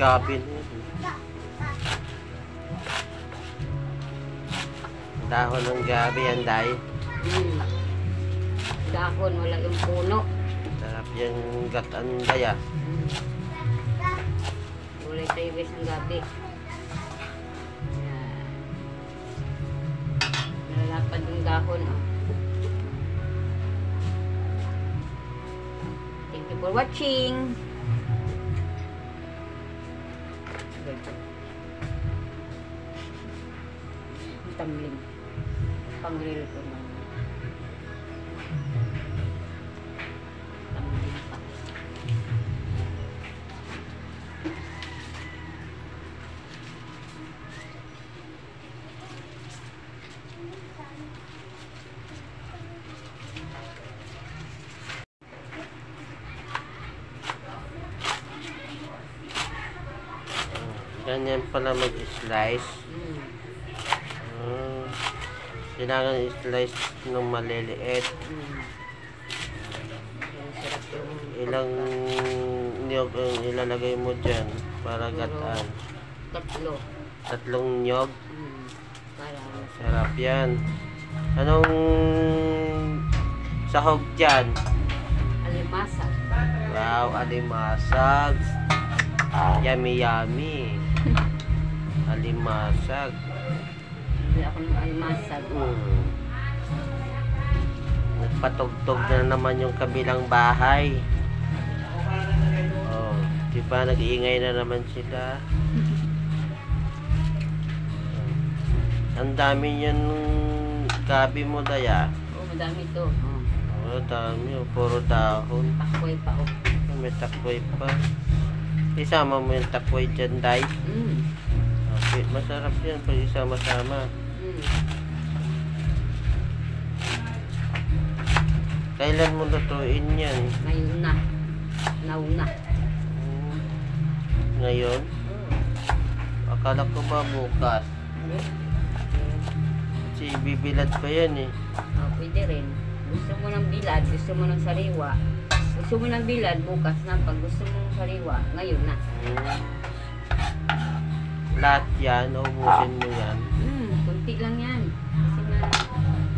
gabi na yun. Dahon ng gabi yan, Day. Dahon, wala yung puno. Sarap yung gatan, Day, ah. Ulay tayo guys ng gabi. Nalalapad yung dahon. Oh. Thank you for watching. Tamling. Pang-grill ko na. Tamling pa. Ganyan pala mag-slice. Kailangan i-slice ng maliliit. Ilang niyog ang ilalagay mo dyan para gataan? Tatlong niyog? Sarap yan. Anong sahog dyan? Alimasag. Wow, alimasag. Yummy yummy. Alimasag. Hindi ako ng alimasag. Nagpatugtog na naman yung kabilang bahay. Oh, diba nag-iingay na naman sila. Ang dami yan gabi mo, Daya. Oo, madami ito. Oh, dami. Oh, puro dahon. Takway pa. Oh. May takway pa. Isama mo yung takway dyan, Day. Okay, masarap yan pag isama-sama. Kailan mo lutuin yan? Ngayon na. Nauna. Ngayon? Akala ko ba bukas? Kasi bibilad pa yan eh. Oh, pwede rin. Gusto mo ng bilad, gusto mo ng sariwa. Gusto mo ng bilad, bukas na. Pag gusto mo ng sariwa, ngayon na. Lahat yan, ubusin mo yan. Kunti lang yan. Kasi nga,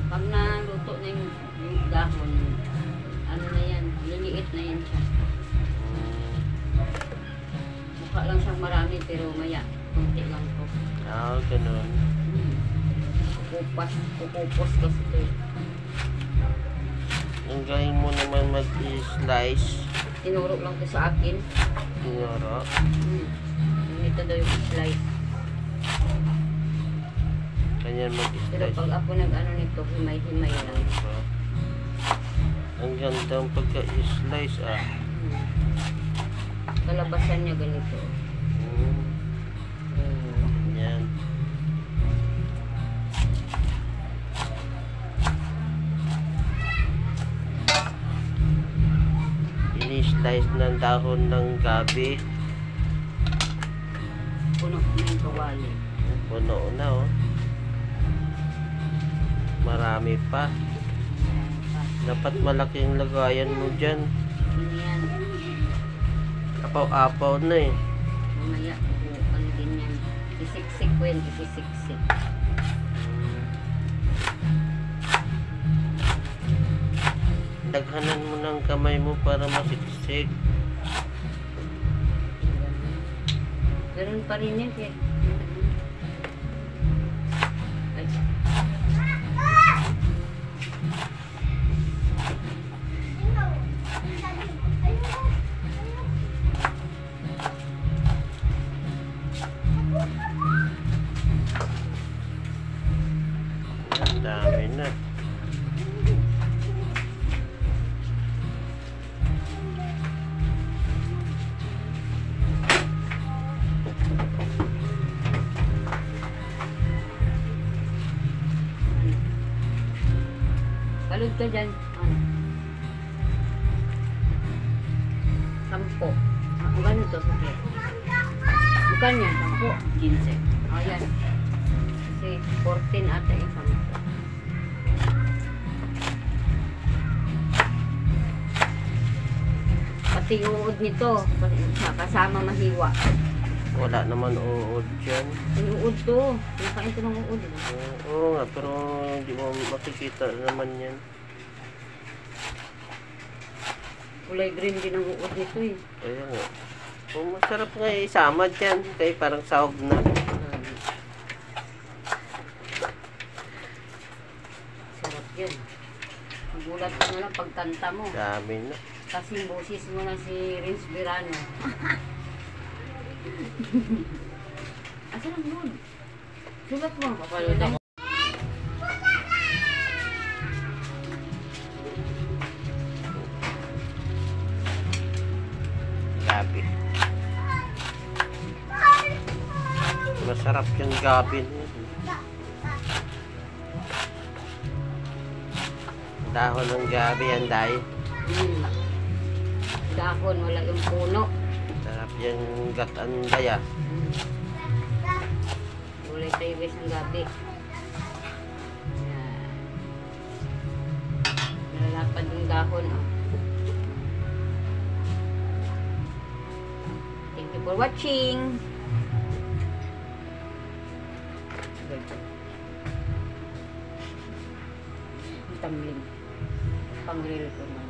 pag naluto na yung dahon, ano na yan, liliit na yan siya. Mukha lang siyang marami, pero maya, kunti lang to. Ah, ganun. Pupupos kasi ito eh. Ang galing mo naman mag-slice. Tinuro lang to sa akin. Tinuro? Ito daw yung slice. Ganyan mag-slice. Pero pag ako nag-ano nito, himay-himay lang. Ang ganda ang pagka-slice ah. Kalabasan niya ganito. Yan. Ini-slice ng dahon ng gabi. Puno na yung kawali. Puno na oh. Marami pa. Dapat malaking lagayan mo dyan. Yan. Apaw-apaw na eh. Mamaya, ano din yan. Isiksik ko yan, isiksik. Daghanan mo ng kamay mo para masiksik. Ganun pa rin yan. Ay. Ang dami na. Kalod ka dyan. Ano? 10. Magkano to? Sige. Magkano yan? 10? 15. O yan. Kasi 14 ata yung 10. Pati uod nito. Kasama mahiwa. Wala naman uod dyan. Yung uod to. Nakain to ng uod. Oo nga, pero hindi mo makikita naman yan. Kulay green din ang uod nito eh. Kaya nga. Masarap nga isama dyan. Kaya parang sahog na. Sarap yan. Magulat ka na lang pagkanta mo. Dami na. Kasi boses mo na si Rins Verano. Asa lang yun? Sulat mo. Kapalot ako. Gabi. Masarap yung gabi. Dahon ng gabi yan, Day. Dahon, wala yung puno. Sarap yung gatan daya. Kulay tayo ng gabi. Yan. Nalalapad yung dahon. Oh. Thank you for watching. Tamlin. Pang-reel ko na.